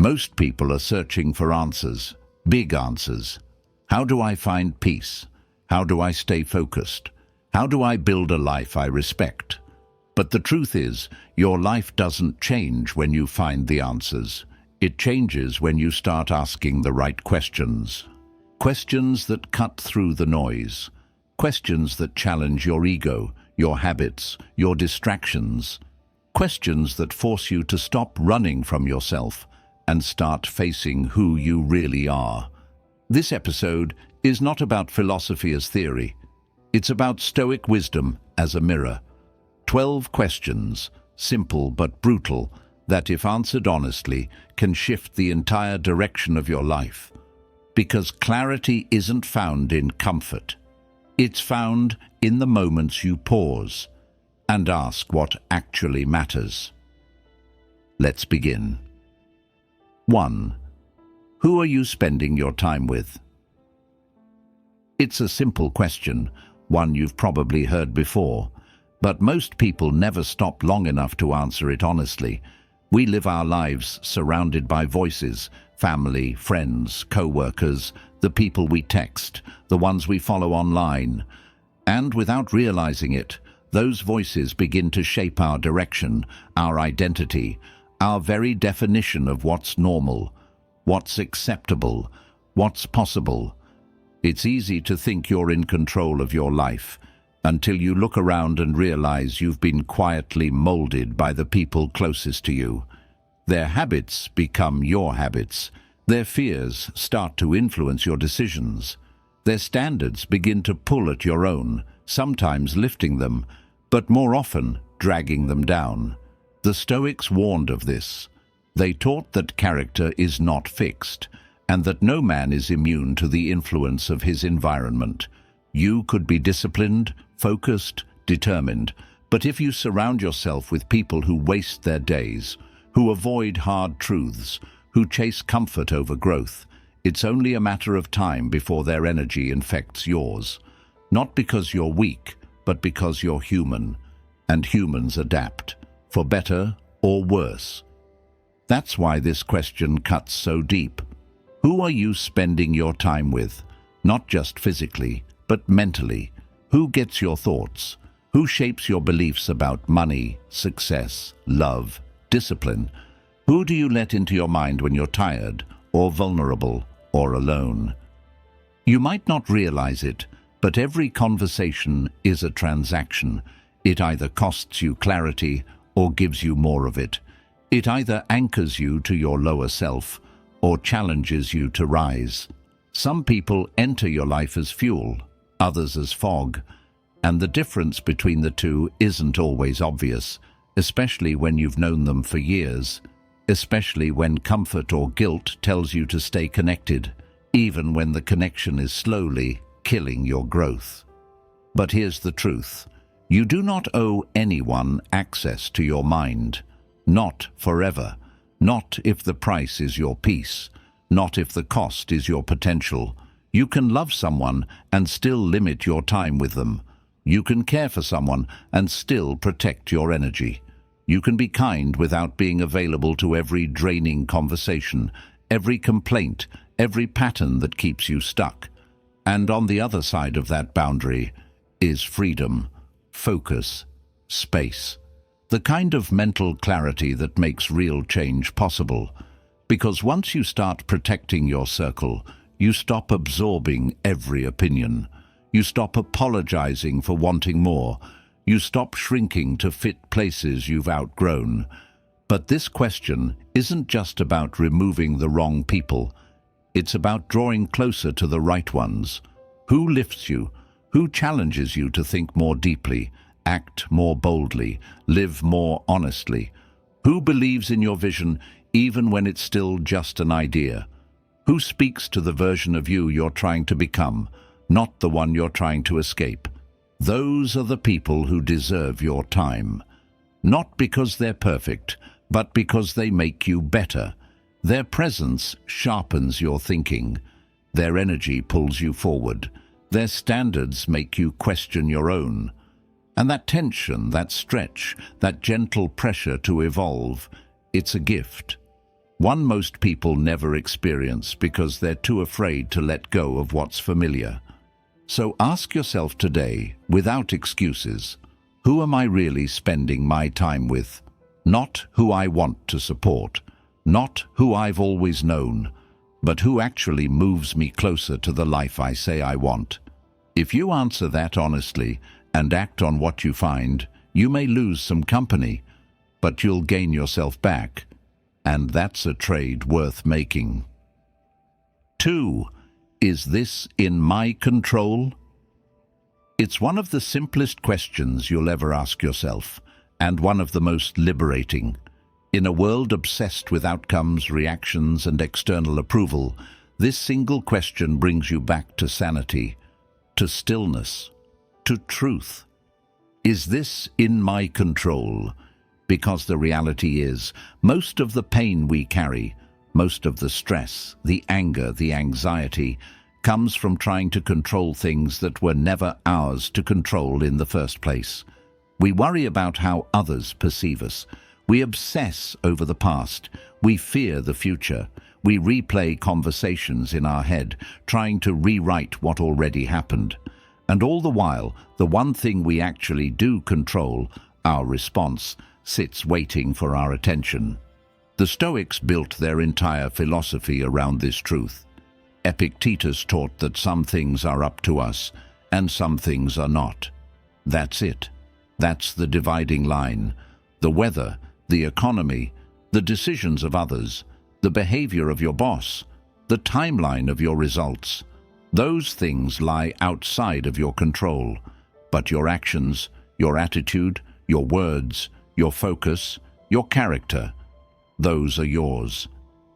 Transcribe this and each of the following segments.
Most people are searching for answers, big answers. How do I find peace? How do I stay focused? How do I build a life I respect? But the truth is, your life doesn't change when you find the answers. It changes when you start asking the right questions. Questions that cut through the noise. Questions that challenge your ego, your habits, your distractions. Questions that force you to stop running from yourself and start facing who you really are. This episode is not about philosophy as theory. It's about Stoic wisdom as a mirror. 12 questions, simple but brutal, that if answered honestly, can shift the entire direction of your life. Because clarity isn't found in comfort. It's found in the moments you pause and ask what actually matters. Let's begin. 1. Who are you spending your time with? It's a simple question, one you've probably heard before, but most people never stop long enough to answer it honestly. We live our lives surrounded by voices, family, friends, co-workers, the people we text, the ones we follow online. And without realizing it, those voices begin to shape our direction, our identity, our very definition of what's normal, what's acceptable, what's possible. It's easy to think you're in control of your life, until you look around and realize you've been quietly molded by the people closest to you. Their habits become your habits. Their fears start to influence your decisions. Their standards begin to pull at your own, sometimes lifting them, but more often dragging them down. The Stoics warned of this. They taught that character is not fixed, and that no man is immune to the influence of his environment. You could be disciplined, focused, determined, but if you surround yourself with people who waste their days, who avoid hard truths, who chase comfort over growth, it's only a matter of time before their energy infects yours. Not because you're weak, but because you're human, and humans adapt, for better or worse. That's why this question cuts so deep. Who are you spending your time with? Not just physically, but mentally. Who gets your thoughts? Who shapes your beliefs about money, success, love, discipline? Who do you let into your mind when you're tired, or vulnerable, or alone? You might not realize it, but every conversation is a transaction. It either costs you clarity or gives you more of it. It either anchors you to your lower self or challenges you to rise. Some people enter your life as fuel, others as fog, and the difference between the two isn't always obvious, especially when you've known them for years, especially when comfort or guilt tells you to stay connected, even when the connection is slowly killing your growth. But here's the truth. You do not owe anyone access to your mind. Not forever. Not if the price is your peace. Not if the cost is your potential. You can love someone and still limit your time with them. You can care for someone and still protect your energy. You can be kind without being available to every draining conversation, every complaint, every pattern that keeps you stuck. And on the other side of that boundary is freedom, focus, space. The kind of mental clarity that makes real change possible. Because once you start protecting your circle, you stop absorbing every opinion. You stop apologizing for wanting more. You stop shrinking to fit places you've outgrown. But this question isn't just about removing the wrong people. It's about drawing closer to the right ones. Who lifts you? Who challenges you to think more deeply, act more boldly, live more honestly? Who believes in your vision even when it's still just an idea? Who speaks to the version of you you're trying to become, not the one you're trying to escape? Those are the people who deserve your time. Not because they're perfect, but because they make you better. Their presence sharpens your thinking. Their energy pulls you forward. Their standards make you question your own. And that tension, that stretch, that gentle pressure to evolve, it's a gift. One most people never experience because they're too afraid to let go of what's familiar. So ask yourself today, without excuses, who am I really spending my time with? Not who I want to support, not who I've always known, but who actually moves me closer to the life I say I want. If you answer that honestly and act on what you find, you may lose some company, but you'll gain yourself back, and that's a trade worth making. 2. Is this in my control? It's one of the simplest questions you'll ever ask yourself, and one of the most liberating. In a world obsessed with outcomes, reactions, and external approval, this single question brings you back to sanity, to stillness, to truth. Is this in my control? Because the reality is, most of the pain we carry, most of the stress, the anger, the anxiety, comes from trying to control things that were never ours to control in the first place. We worry about how others perceive us. We obsess over the past. We fear the future. We replay conversations in our head, trying to rewrite what already happened. And all the while, the one thing we actually do control, our response, sits waiting for our attention. The Stoics built their entire philosophy around this truth. Epictetus taught that some things are up to us, and some things are not. That's it. That's the dividing line. The weather, the economy, the decisions of others, the behavior of your boss, the timeline of your results. Those things lie outside of your control, but your actions, your attitude, your words, your focus, your character, those are yours,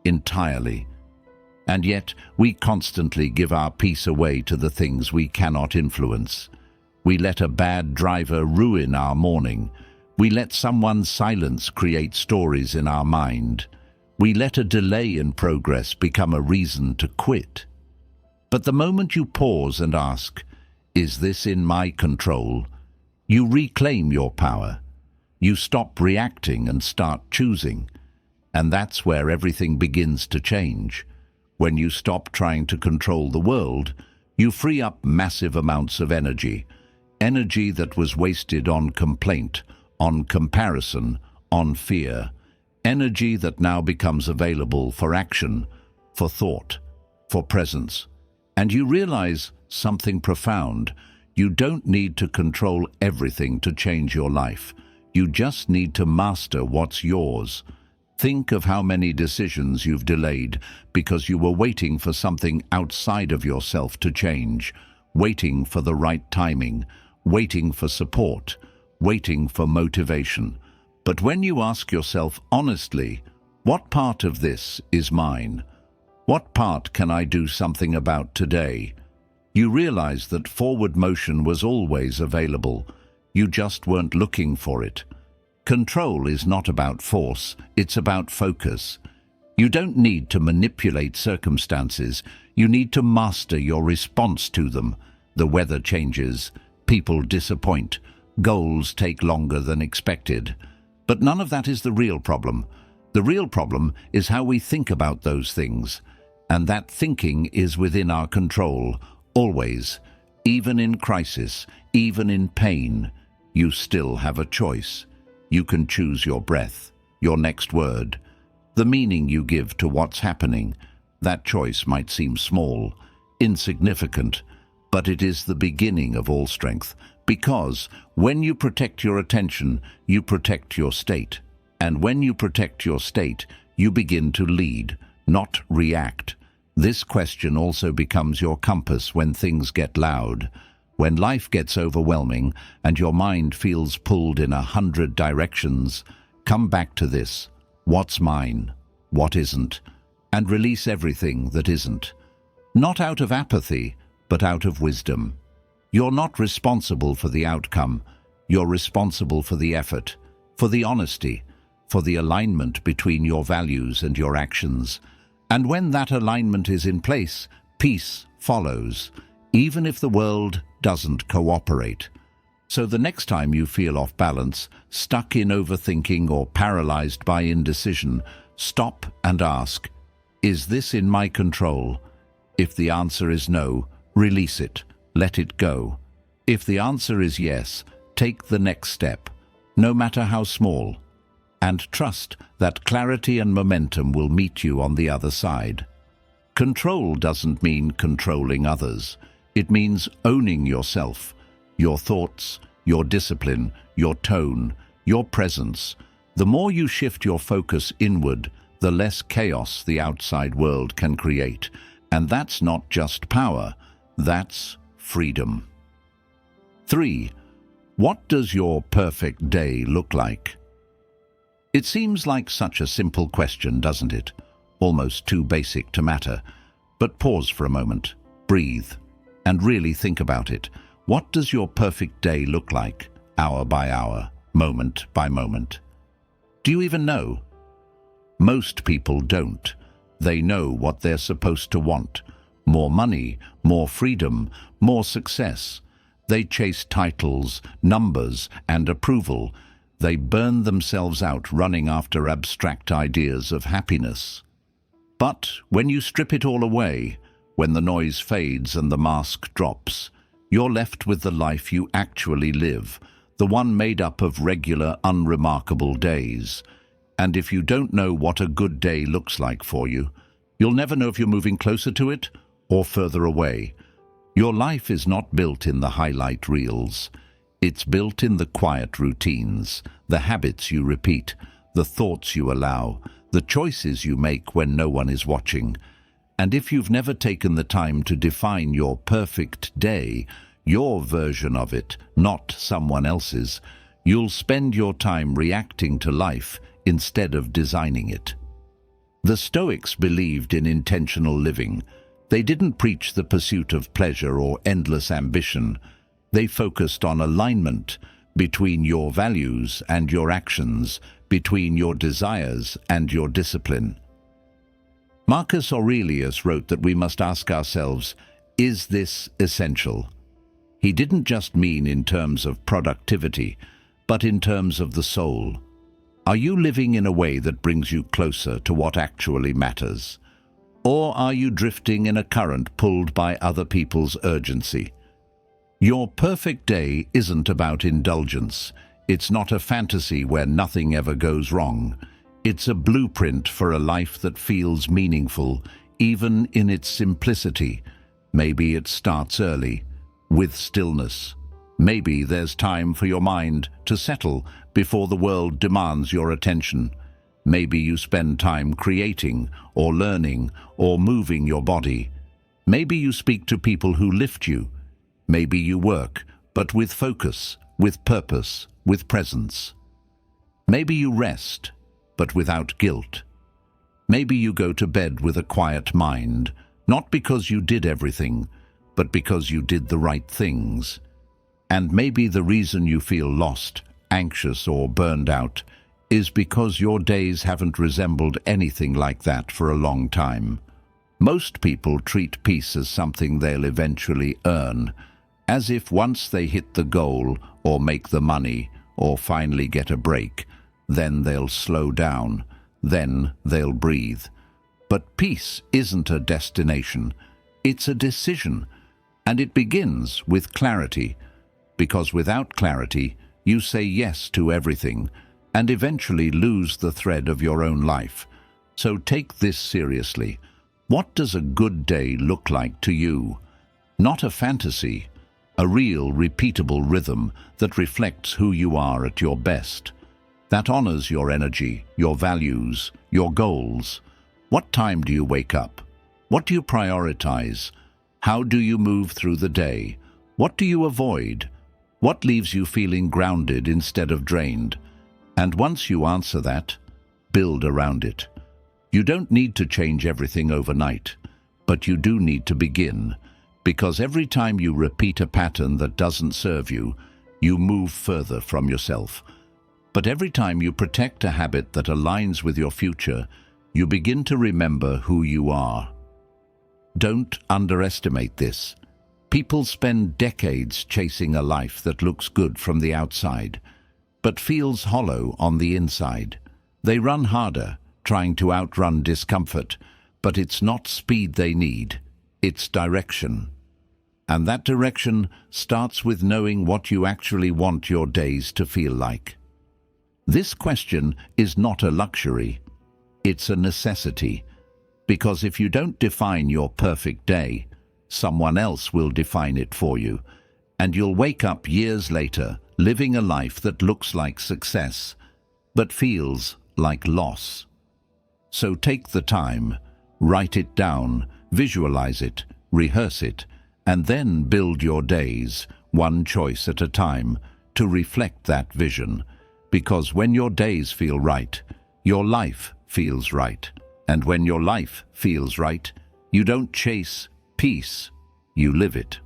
entirely. And yet, we constantly give our peace away to the things we cannot influence. We let a bad driver ruin our morning. We let someone's silence create stories in our mind. We let a delay in progress become a reason to quit. But the moment you pause and ask, "Is this in my control?" you reclaim your power. You stop reacting and start choosing. And that's where everything begins to change. When you stop trying to control the world, you free up massive amounts of energy. Energy that was wasted on complaint, on comparison, on fear. Energy that now becomes available for action, for thought, for presence. And you realize something profound. You don't need to control everything to change your life. You just need to master what's yours. Think of how many decisions you've delayed because you were waiting for something outside of yourself to change, waiting for the right timing, waiting for support, waiting for motivation. But when you ask yourself honestly, what part of this is mine? What part can I do something about today? You realize that forward motion was always available. You just weren't looking for it. Control is not about force, it's about focus. You don't need to manipulate circumstances, you need to master your response to them. The weather changes, people disappoint, goals take longer than expected. But none of that is the real problem. The real problem is how we think about those things. And that thinking is within our control, always. Even in crisis, even in pain, you still have a choice. You can choose your breath, your next word, the meaning you give to what's happening. That choice might seem small, insignificant, but it is the beginning of all strength, because when you protect your attention, you protect your state. And when you protect your state, you begin to lead, not react. This question also becomes your compass when things get loud. When life gets overwhelming and your mind feels pulled in 100 directions, come back to this. What's mine? What isn't? And release everything that isn't. Not out of apathy, but out of wisdom. You're not responsible for the outcome. You're responsible for the effort, for the honesty, for the alignment between your values and your actions. And when that alignment is in place, peace follows, even if the world doesn't cooperate. So the next time you feel off balance, stuck in overthinking or paralyzed by indecision, Stop and ask, is this in my control? If the answer is no, release it, let it go. If the answer is yes, take the next step, no matter how small, and trust that clarity and momentum will meet you on the other side. Control doesn't mean controlling others. It means owning yourself, your thoughts, your discipline, your tone, your presence. The more you shift your focus inward, the less chaos the outside world can create. And that's not just power, that's freedom. 3. What does your perfect day look like? It seems like such a simple question, doesn't it? Almost too basic to matter. But pause for a moment, breathe, and really think about it. What does your perfect day look like, hour by hour, moment by moment? Do you even know? Most people don't. They know what they're supposed to want. More money, more freedom, more success. They chase titles, numbers, and approval. They burn themselves out running after abstract ideas of happiness. But when you strip it all away, when the noise fades and the mask drops, you're left with the life you actually live, the one made up of regular, unremarkable days. And if you don't know what a good day looks like for you, you'll never know if you're moving closer to it or further away. Your life is not built in the highlight reels. It's built in the quiet routines, the habits you repeat, the thoughts you allow, the choices you make when no one is watching. And if you've never taken the time to define your perfect day, your version of it, not someone else's, you'll spend your time reacting to life instead of designing it. The Stoics believed in intentional living. They didn't preach the pursuit of pleasure or endless ambition. They focused on alignment between your values and your actions, between your desires and your discipline. Marcus Aurelius wrote that we must ask ourselves, is this essential? He didn't just mean in terms of productivity, but in terms of the soul. Are you living in a way that brings you closer to what actually matters? Or are you drifting in a current pulled by other people's urgency? Your perfect day isn't about indulgence. It's not a fantasy where nothing ever goes wrong. It's a blueprint for a life that feels meaningful, even in its simplicity. Maybe it starts early, with stillness. Maybe there's time for your mind to settle before the world demands your attention. Maybe you spend time creating, or learning, or moving your body. Maybe you speak to people who lift you. Maybe you work, but with focus, with purpose, with presence. Maybe you rest, but without guilt. Maybe you go to bed with a quiet mind, not because you did everything, but because you did the right things. And maybe the reason you feel lost, anxious, or burned out is because your days haven't resembled anything like that for a long time. Most people treat peace as something they'll eventually earn, as if once they hit the goal, or make the money, or finally get a break, then they'll slow down, then they'll breathe. But peace isn't a destination, it's a decision, and it begins with clarity, because without clarity, you say yes to everything, and eventually lose the thread of your own life. So take this seriously. What does a good day look like to you? Not a fantasy, a real, repeatable rhythm that reflects who you are at your best, that honors your energy, your values, your goals. What time do you wake up? What do you prioritize? How do you move through the day? What do you avoid? What leaves you feeling grounded instead of drained? And once you answer that, build around it. You don't need to change everything overnight, but you do need to begin, because every time you repeat a pattern that doesn't serve you, you move further from yourself. But every time you protect a habit that aligns with your future, you begin to remember who you are. Don't underestimate this. People spend decades chasing a life that looks good from the outside, but feels hollow on the inside. They run harder, trying to outrun discomfort, but it's not speed they need, it's direction. And that direction starts with knowing what you actually want your days to feel like. This question is not a luxury, it's a necessity, because if you don't define your perfect day, someone else will define it for you, and you'll wake up years later living a life that looks like success, but feels like loss. So take the time, write it down, visualize it, rehearse it, and then build your days, one choice at a time, to reflect that vision. Because when your days feel right, your life feels right. And when your life feels right, you don't chase peace, you live it.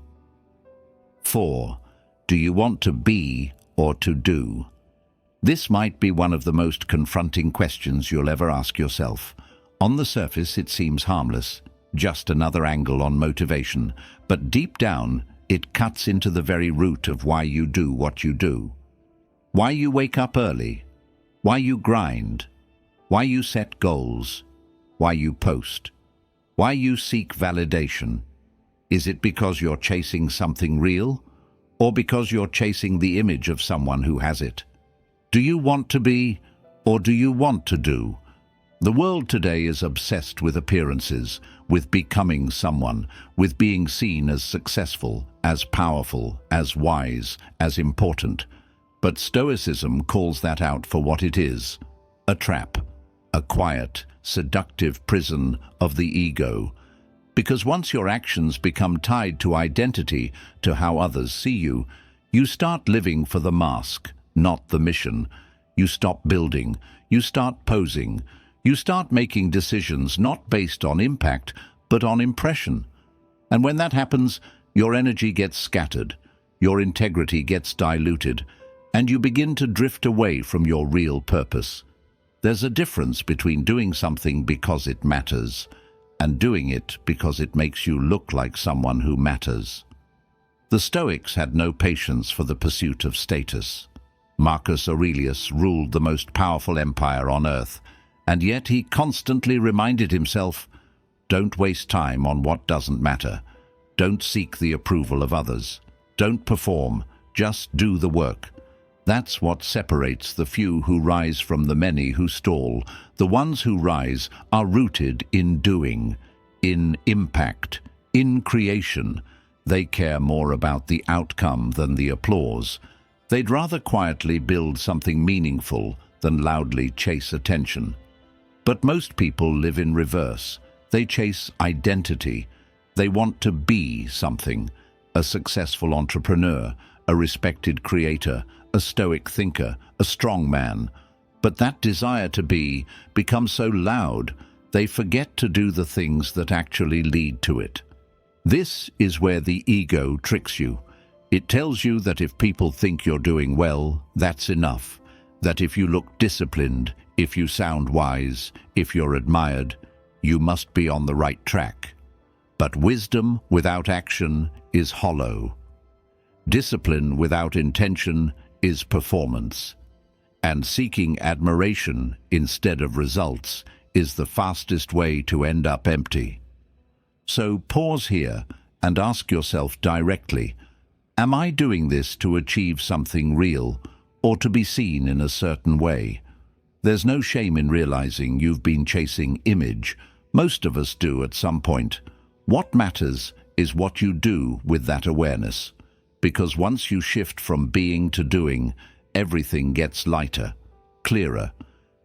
4. Do you want to be or to do? This might be one of the most confronting questions you'll ever ask yourself. On the surface, it seems harmless, just another angle on motivation, but deep down, it cuts into the very root of why you do what you do. Why you wake up early, why you grind, why you set goals, why you post, why you seek validation. Is it because you're chasing something real, or because you're chasing the image of someone who has it? Do you want to be, or do you want to do? The world today is obsessed with appearances, with becoming someone, with being seen as successful, as powerful, as wise, as important. But Stoicism calls that out for what it is: a trap, a quiet, seductive prison of the ego. Because once your actions become tied to identity, to how others see you, you start living for the mask, not the mission. You stop building, you start posing, you start making decisions not based on impact, but on impression. And when that happens, your energy gets scattered, your integrity gets diluted, and you begin to drift away from your real purpose. There's a difference between doing something because it matters and doing it because it makes you look like someone who matters. The Stoics had no patience for the pursuit of status. Marcus Aurelius ruled the most powerful empire on earth, and yet he constantly reminded himself, don't waste time on what doesn't matter. Don't seek the approval of others. Don't perform, just do the work. That's what separates the few who rise from the many who stall. The ones who rise are rooted in doing, in impact, in creation. They care more about the outcome than the applause. They'd rather quietly build something meaningful than loudly chase attention. But most people live in reverse. They chase identity. They want to be something: a successful entrepreneur, a respected creator, a stoic thinker, a strong man. But that desire to be becomes so loud, they forget to do the things that actually lead to it. This is where the ego tricks you. It tells you that if people think you're doing well, that's enough. That if you look disciplined, if you sound wise, if you're admired, you must be on the right track. But wisdom without action is hollow. Discipline without intention is performance. And seeking admiration instead of results is the fastest way to end up empty. So pause here and ask yourself directly, am I doing this to achieve something real or to be seen in a certain way? There's no shame in realizing you've been chasing image. Most of us do at some point. What matters is what you do with that awareness. Because once you shift from being to doing, everything gets lighter, clearer.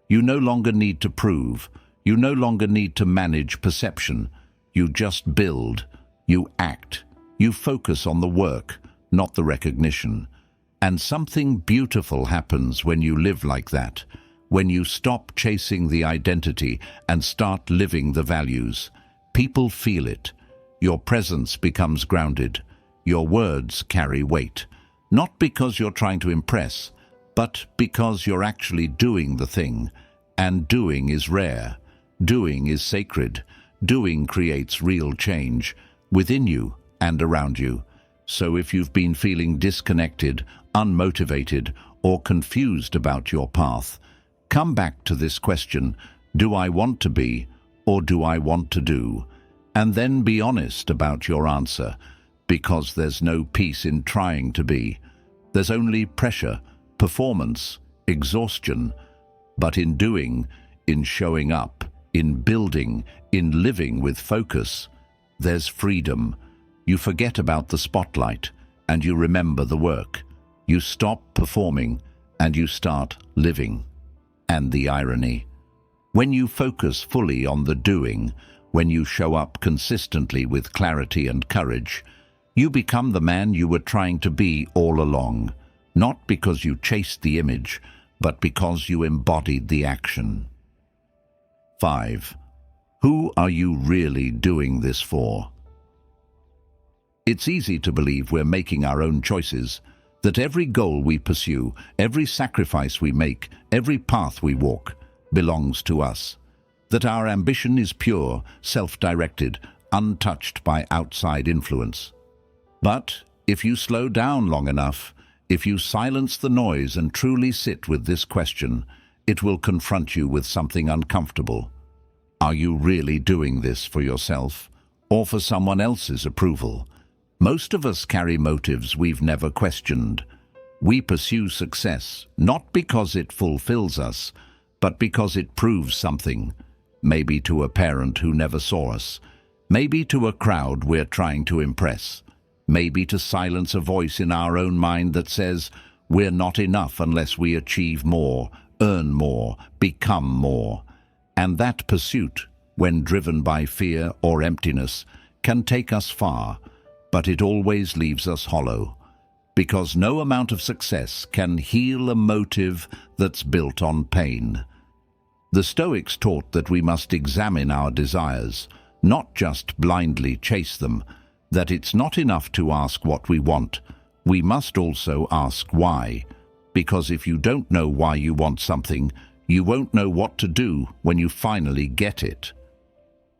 You no longer need to prove. You no longer need to manage perception. You just build. You act. You focus on the work, not the recognition. And something beautiful happens when you live like that, when you stop chasing the identity and start living the values. People feel it. Your presence becomes grounded. Your words carry weight, not because you're trying to impress, but because you're actually doing the thing. And doing is rare. Doing is sacred. Doing creates real change within you and around you. So if you've been feeling disconnected, unmotivated, or confused about your path, come back to this question. Do I want to be, or do I want to do? And then be honest about your answer, because there's no peace in trying to be. There's only pressure, performance, exhaustion. But in doing, in showing up, in building, in living with focus, there's freedom. You forget about the spotlight, and you remember the work. You stop performing, and you start living. And the irony. When you focus fully on the doing, when you show up consistently with clarity and courage, you become the man you were trying to be all along, not because you chased the image, but because you embodied the action. 5. Who are you really doing this for? It's easy to believe we're making our own choices, that every goal we pursue, every sacrifice we make, every path we walk, belongs to us, that our ambition is pure, self-directed, untouched by outside influence. But if you slow down long enough, if you silence the noise and truly sit with this question, it will confront you with something uncomfortable. Are you really doing this for yourself, or for someone else's approval? Most of us carry motives we've never questioned. We pursue success, not because it fulfills us, but because it proves something, maybe to a parent who never saw us, maybe to a crowd we're trying to impress, maybe to silence a voice in our own mind that says we're not enough unless we achieve more, earn more, become more. And that pursuit, when driven by fear or emptiness, can take us far, but it always leaves us hollow, because no amount of success can heal a motive that's built on pain. The Stoics taught that we must examine our desires, not just blindly chase them, that it's not enough to ask what we want, we must also ask why, because if you don't know why you want something, you won't know what to do when you finally get it.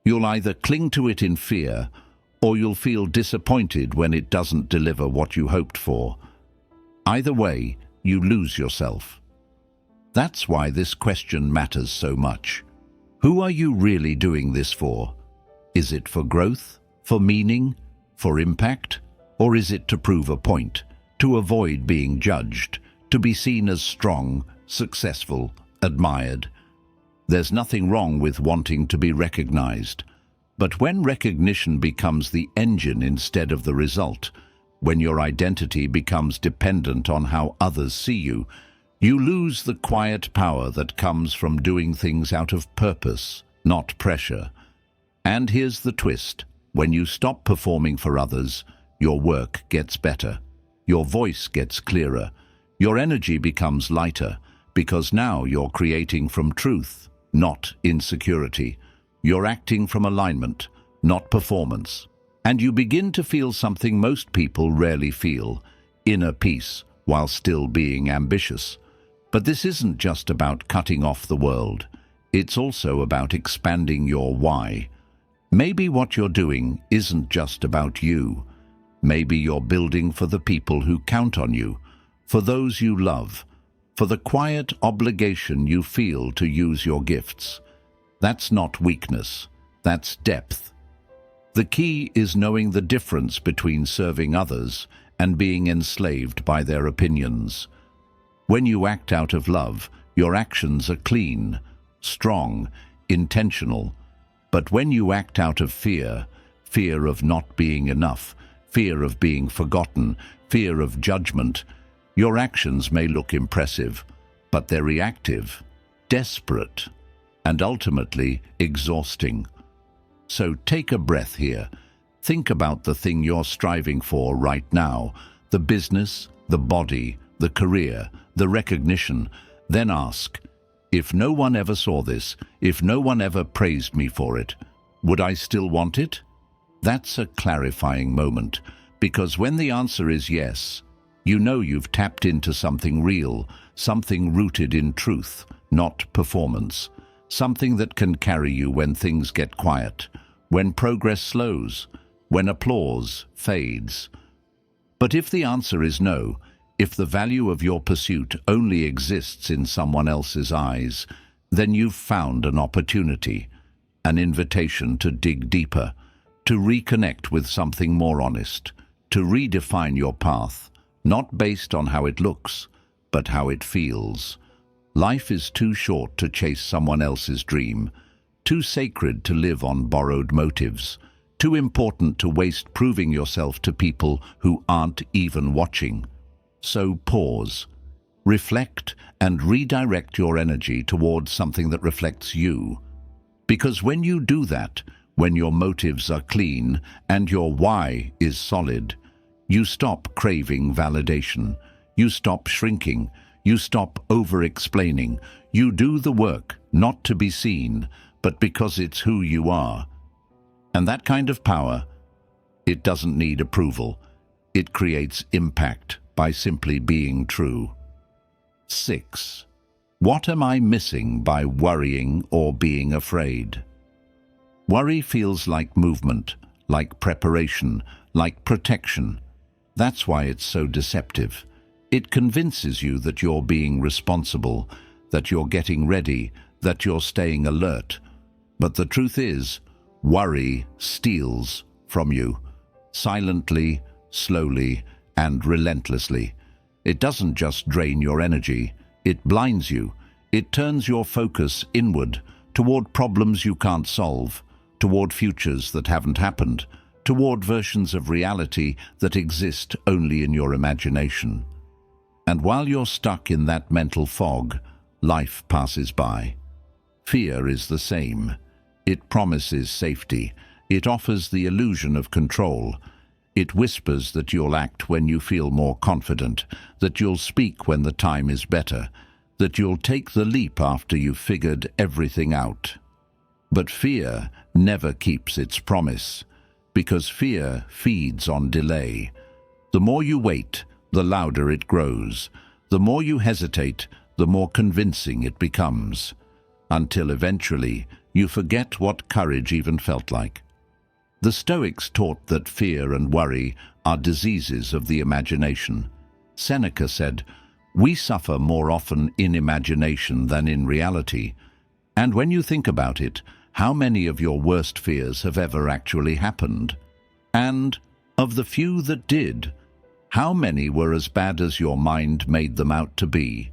You'll either cling to it in fear, or you'll feel disappointed when it doesn't deliver what you hoped for. Either way, you lose yourself. That's why this question matters so much. Who are you really doing this for? Is it for growth, for meaning, for impact? Or is it to prove a point, to avoid being judged, to be seen as strong, successful, admired? There's nothing wrong with wanting to be recognized. But when recognition becomes the engine instead of the result, when your identity becomes dependent on how others see you, you lose the quiet power that comes from doing things out of purpose, not pressure. And here's the twist. When you stop performing for others, your work gets better. Your voice gets clearer. Your energy becomes lighter, because now you're creating from truth, not insecurity. You're acting from alignment, not performance. And you begin to feel something most people rarely feel, inner peace, while still being ambitious. But this isn't just about cutting off the world. It's also about expanding your why. Maybe what you're doing isn't just about you. Maybe you're building for the people who count on you, for those you love, for the quiet obligation you feel to use your gifts. That's not weakness, that's depth. The key is knowing the difference between serving others and being enslaved by their opinions. When you act out of love, your actions are clean, strong, intentional. But when you act out of fear, fear of not being enough, fear of being forgotten, fear of judgment, your actions may look impressive, but they're reactive, desperate, and ultimately exhausting. So take a breath here. Think about the thing you're striving for right now, the business, the body, the career, the recognition. Then ask, if no one ever saw this, if no one ever praised me for it, would I still want it? That's a clarifying moment, because when the answer is yes, you know you've tapped into something real, something rooted in truth, not performance, something that can carry you when things get quiet, when progress slows, when applause fades. But if the answer is no, if the value of your pursuit only exists in someone else's eyes, then you've found an opportunity, an invitation to dig deeper, to reconnect with something more honest, to redefine your path, not based on how it looks, but how it feels. Life is too short to chase someone else's dream, too sacred to live on borrowed motives, too important to waste proving yourself to people who aren't even watching. So pause, reflect, and redirect your energy towards something that reflects you. Because when you do that, when your motives are clean and your why is solid, you stop craving validation, you stop shrinking, you stop over-explaining, you do the work not to be seen, but because it's who you are. And that kind of power, it doesn't need approval. It creates impact by simply being true. 6. What am I missing by worrying or being afraid? Worry feels like movement, like preparation, like protection. That's why it's so deceptive. It convinces you that you're being responsible, that you're getting ready, that you're staying alert. But the truth is, worry steals from you, silently, slowly, and relentlessly. It doesn't just drain your energy, it blinds you. It turns your focus inward, toward problems you can't solve, toward futures that haven't happened, toward versions of reality that exist only in your imagination. And while you're stuck in that mental fog, life passes by. Fear is the same. It promises safety. It offers the illusion of control. It whispers that you'll act when you feel more confident, that you'll speak when the time is better, that you'll take the leap after you've figured everything out. But fear never keeps its promise, because fear feeds on delay. The more you wait, the louder it grows. The more you hesitate, the more convincing it becomes, until eventually you forget what courage even felt like. The Stoics taught that fear and worry are diseases of the imagination. Seneca said, "We suffer more often in imagination than in reality." And when you think about it, how many of your worst fears have ever actually happened? And of the few that did, how many were as bad as your mind made them out to be?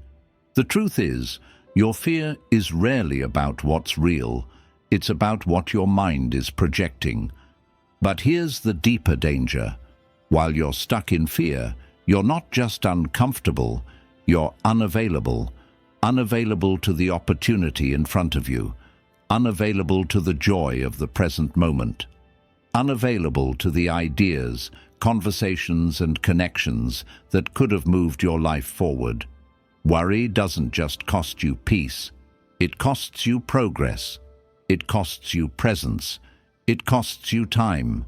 The truth is, your fear is rarely about what's real. It's about what your mind is projecting. But here's the deeper danger. While you're stuck in fear, you're not just uncomfortable, you're unavailable. Unavailable to the opportunity in front of you. Unavailable to the joy of the present moment. Unavailable to the ideas, conversations, and connections that could have moved your life forward. Worry doesn't just cost you peace. It costs you progress. It costs you presence. It costs you time.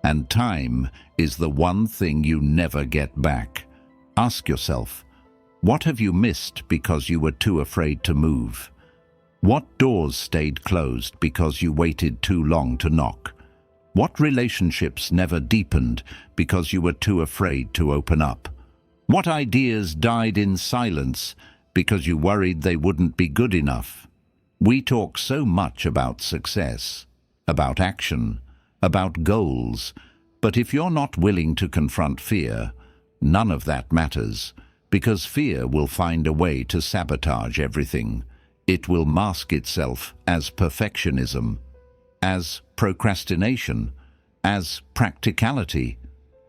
And time is the one thing you never get back. Ask yourself, what have you missed because you were too afraid to move? What doors stayed closed because you waited too long to knock? What relationships never deepened because you were too afraid to open up? What ideas died in silence because you worried they wouldn't be good enough? We talk so much about success, about action, about goals, but if you're not willing to confront fear, none of that matters, because fear will find a way to sabotage everything. It will mask itself as perfectionism, as procrastination, as practicality.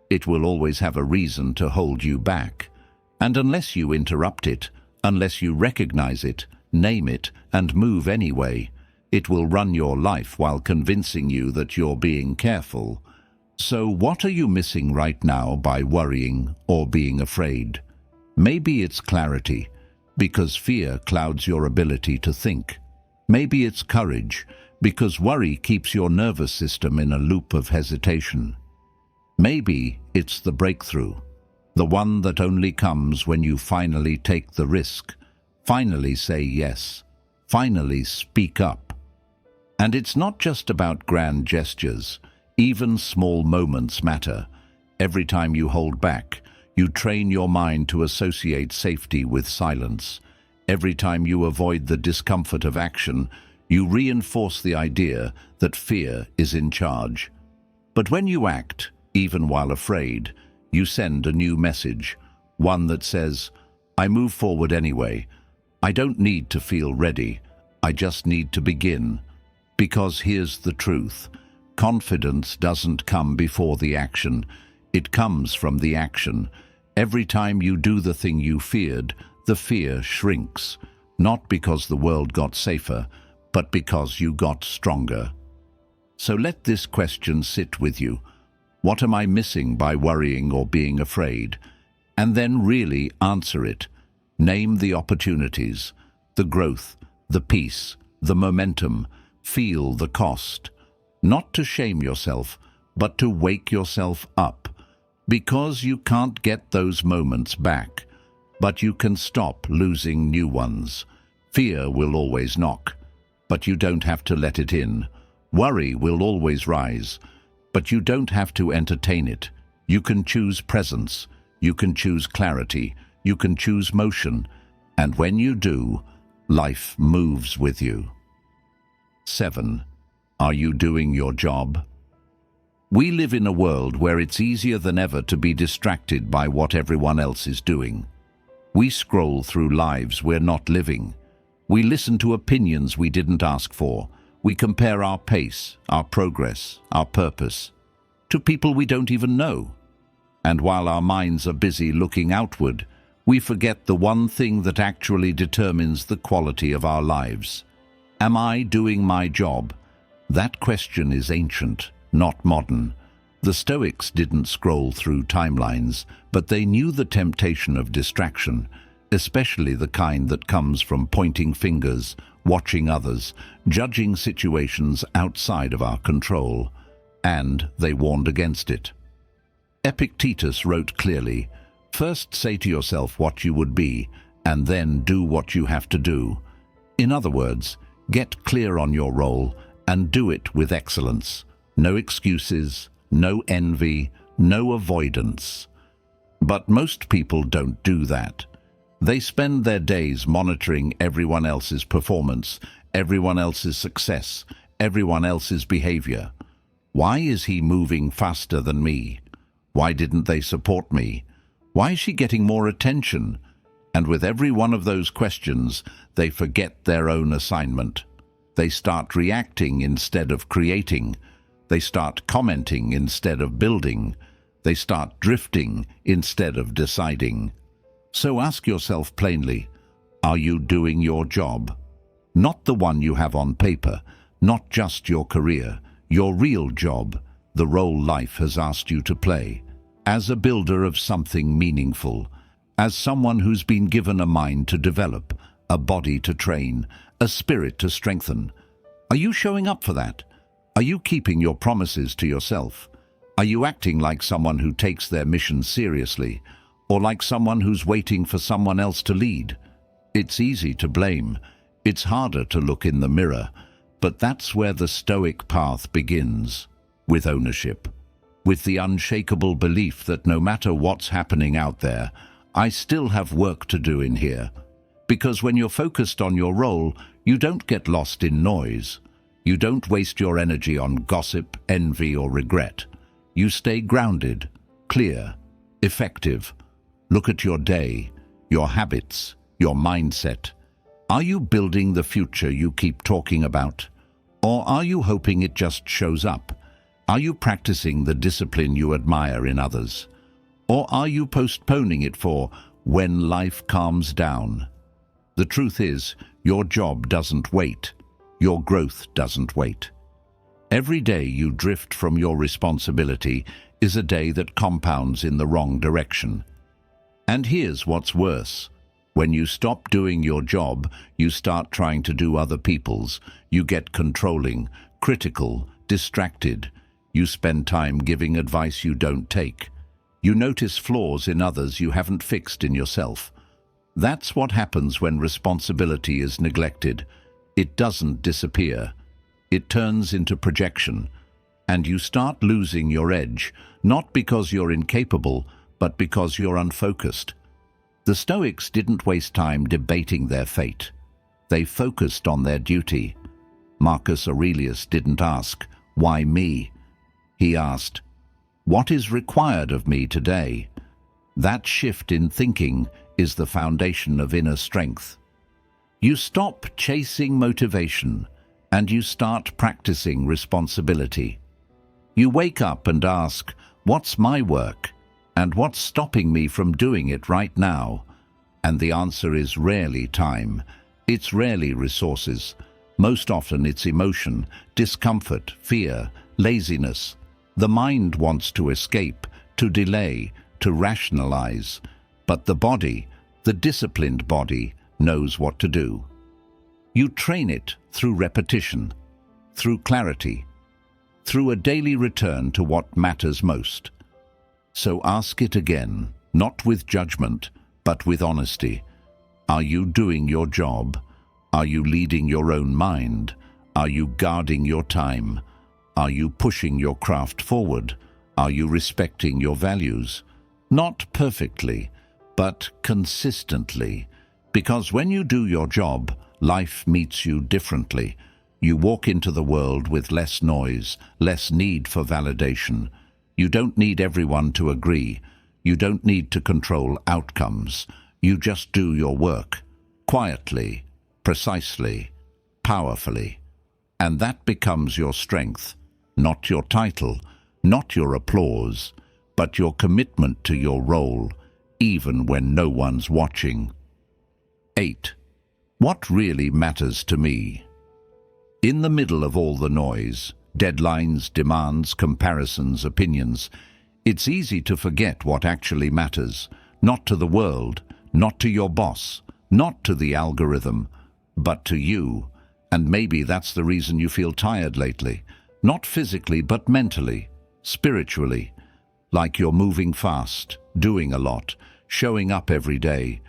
It will always have a reason to hold you back. And unless you interrupt it, unless you recognize it, name it, and move anyway, it will run your life while convincing you that you're being careful. So what are you missing right now by worrying or being afraid? Maybe it's clarity, because fear clouds your ability to think. Maybe it's courage, because worry keeps your nervous system in a loop of hesitation. Maybe it's the breakthrough, the one that only comes when you finally take the risk, finally say yes, finally speak up. And it's not just about grand gestures. Even small moments matter. Every time you hold back, you train your mind to associate safety with silence. Every time you avoid the discomfort of action, you reinforce the idea that fear is in charge. But when you act, even while afraid, you send a new message, one that says, I move forward anyway. I don't need to feel ready. I just need to begin. Because here's the truth. Confidence doesn't come before the action. It comes from the action. Every time you do the thing you feared, the fear shrinks. Not because the world got safer, but because you got stronger. So let this question sit with you. What am I missing by worrying or being afraid? And then really answer it. Name the opportunities, the growth, the peace, the momentum. Feel the cost. Not to shame yourself, but to wake yourself up. Because you can't get those moments back, but you can stop losing new ones. Fear will always knock, but you don't have to let it in. Worry will always rise, but you don't have to entertain it. You can choose presence, you can choose clarity, you can choose motion, and when you do, life moves with you. 7. Are you doing your job? We live in a world where it's easier than ever to be distracted by what everyone else is doing. We scroll through lives we're not living. We listen to opinions we didn't ask for. We compare our pace, our progress, our purpose to people we don't even know. And while our minds are busy looking outward, we forget the one thing that actually determines the quality of our lives. Am I doing my job? That question is ancient, not modern. The Stoics didn't scroll through timelines, but they knew the temptation of distraction, especially the kind that comes from pointing fingers, watching others, judging situations outside of our control. And they warned against it. Epictetus wrote clearly, "First say to yourself what you would be, and then do what you have to do." In other words, get clear on your role and do it with excellence. No excuses, no envy, no avoidance. But most people don't do that. They spend their days monitoring everyone else's performance, everyone else's success, everyone else's behavior. Why is he moving faster than me? Why didn't they support me? Why is she getting more attention? And with every one of those questions, they forget their own assignment. They start reacting instead of creating. They start commenting instead of building. They start drifting instead of deciding. So ask yourself plainly, are you doing your job? Not the one you have on paper, not just your career, your real job, the role life has asked you to play. As a builder of something meaningful, as someone who's been given a mind to develop, a body to train, a spirit to strengthen. Are you showing up for that? Are you keeping your promises to yourself? Are you acting like someone who takes their mission seriously, or like someone who's waiting for someone else to lead? It's easy to blame. It's harder to look in the mirror, but that's where the Stoic path begins, with ownership, with the unshakable belief that no matter what's happening out there, I still have work to do in here. Because when you're focused on your role, you don't get lost in noise. You don't waste your energy on gossip, envy, or regret. You stay grounded, clear, effective. Look at your day, your habits, your mindset. Are you building the future you keep talking about? Or are you hoping it just shows up? Are you practicing the discipline you admire in others? Or are you postponing it for when life calms down? The truth is, your job doesn't wait. Your growth doesn't wait. Every day you drift from your responsibility is a day that compounds in the wrong direction. And here's what's worse. When you stop doing your job, you start trying to do other people's. You get controlling, critical, distracted. You spend time giving advice you don't take. You notice flaws in others you haven't fixed in yourself. That's what happens when responsibility is neglected. It doesn't disappear. It turns into projection. And you start losing your edge, not because you're incapable, but because you're unfocused. The The Stoics didn't waste time debating their fate. They focused on their duty. Marcus Aurelius didn't ask, "Why me?" He asked, "What is required of me today?" That shift in thinking is the foundation of inner strength. You stop chasing motivation and you start practicing responsibility. You wake up and ask, "What's my work? And what's stopping me from doing it right now?" And the answer is rarely time. It's rarely resources. Most often it's emotion, discomfort, fear, laziness. The mind wants to escape, to delay, to rationalize. But the body, the disciplined body, knows what to do. You train it through repetition, through clarity, through a daily return to what matters most. So ask it again, not with judgment, but with honesty. Are you doing your job? Are you leading your own mind? Are you guarding your time? Are you pushing your craft forward? Are you respecting your values? Not perfectly, but consistently. Because when you do your job, life meets you differently. You walk into the world with less noise, less need for validation. You don't need everyone to agree. You don't need to control outcomes. You just do your work, quietly, precisely, powerfully. And that becomes your strength, not your title, not your applause, but your commitment to your role, even when no one's watching. 8. What really matters to me? In the middle of all the noise, deadlines, demands, comparisons, opinions, it's easy to forget what actually matters, not to the world, not to your boss, not to the algorithm, but to you. And maybe that's the reason you feel tired lately, not physically but mentally, spiritually, like you're moving fast, doing a lot, showing up every day,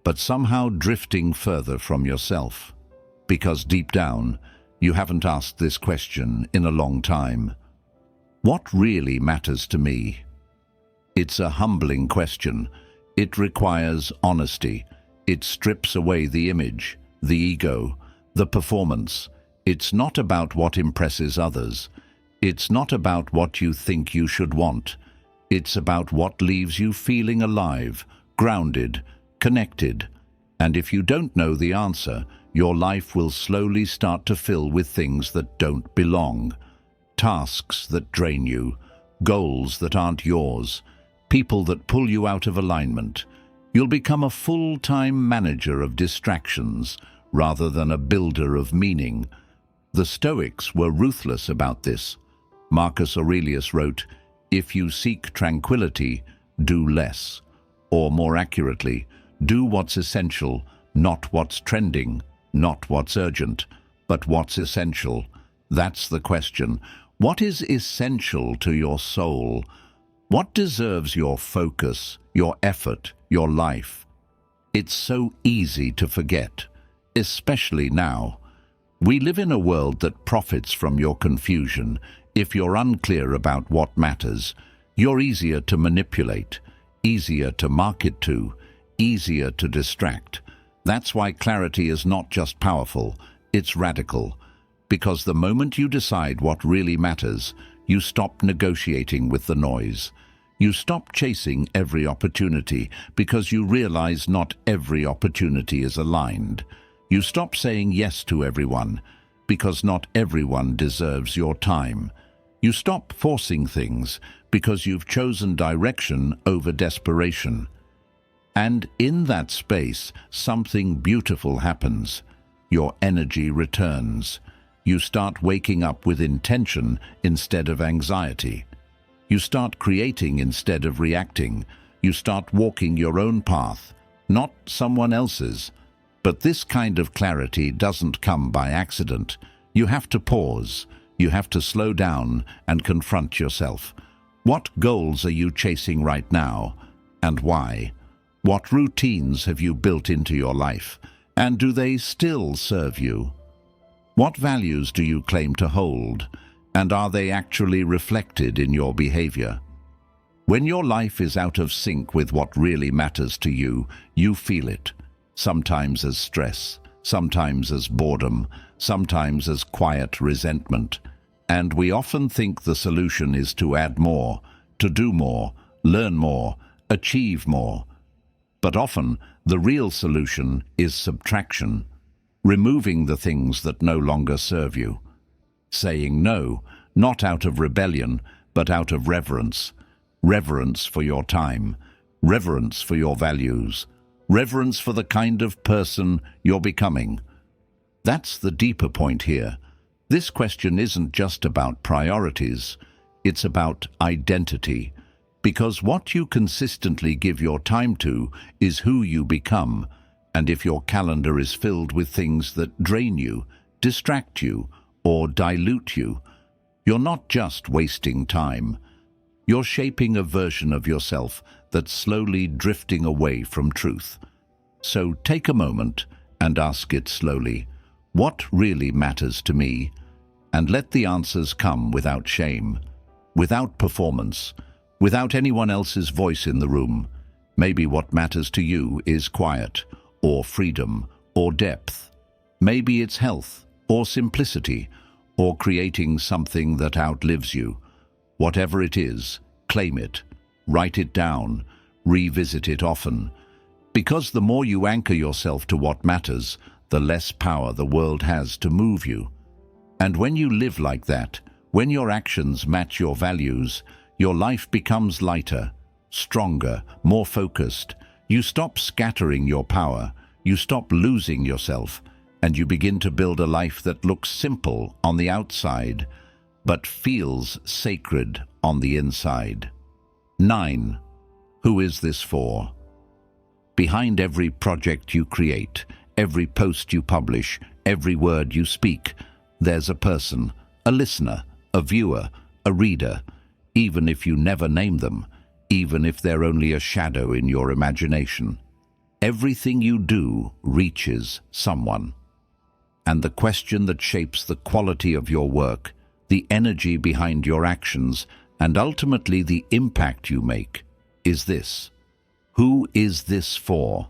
but somehow drifting further from yourself. Because deep down, you haven't asked this question in a long time. What really matters to me? It's a humbling question. It requires honesty. It strips away the image, the ego, the performance. It's not about what impresses others. It's not about what you think you should want. It's about what leaves you feeling alive, grounded, connected. And if you don't know the answer, your life will slowly start to fill with things that don't belong. Tasks that drain you, goals that aren't yours, people that pull you out of alignment. You'll become a full-time manager of distractions rather than a builder of meaning. The Stoics were ruthless about this. Marcus Aurelius wrote, "If you seek tranquility, do less." Or more accurately, do what's essential, not what's trending, not what's urgent, but what's essential. That's the question. What is essential to your soul? What deserves your focus, your effort, your life? It's so easy to forget, especially now. We live in a world that profits from your confusion. If you're unclear about what matters, you're easier to manipulate, easier to market to, easier to distract. That's why clarity is not just powerful, it's radical. Because the moment you decide what really matters, you stop negotiating with the noise. You stop chasing every opportunity because you realize not every opportunity is aligned. You stop saying yes to everyone because not everyone deserves your time. You stop forcing things because you've chosen direction over desperation. And in that space, something beautiful happens. Your energy returns. You start waking up with intention instead of anxiety. You start creating instead of reacting. You start walking your own path, not someone else's. But this kind of clarity doesn't come by accident. You have to pause. You have to slow down and confront yourself. What goals are you chasing right now, and why? What routines have you built into your life, and do they still serve you? What values do you claim to hold, and are they actually reflected in your behavior? When your life is out of sync with what really matters to you, you feel it, sometimes as stress, sometimes as boredom, sometimes as quiet resentment. And we often think the solution is to add more, to do more, learn more, achieve more. But often, the real solution is subtraction, removing the things that no longer serve you. Saying no, not out of rebellion, but out of reverence. Reverence for your time, reverence for your values, reverence for the kind of person you're becoming. That's the deeper point here. This question isn't just about priorities, it's about identity. Because what you consistently give your time to is who you become. And if your calendar is filled with things that drain you, distract you, or dilute you, you're not just wasting time. You're shaping a version of yourself that's slowly drifting away from truth. So take a moment and ask it slowly, what really matters to me? And let the answers come without shame, without performance, without anyone else's voice in the room. Maybe what matters to you is quiet, or freedom, or depth. Maybe it's health, or simplicity, or creating something that outlives you. Whatever it is, claim it, write it down, revisit it often. Because the more you anchor yourself to what matters, the less power the world has to move you. And when you live like that, when your actions match your values, your life becomes lighter, stronger, more focused. You stop scattering your power, you stop losing yourself, and you begin to build a life that looks simple on the outside, but feels sacred on the inside. 9. Who is this for? Behind every project you create, every post you publish, every word you speak, there's a person, a listener, a viewer, a reader, even if you never name them, even if they're only a shadow in your imagination. Everything you do reaches someone. And the question that shapes the quality of your work, the energy behind your actions, and ultimately the impact you make, is this. Who is this for?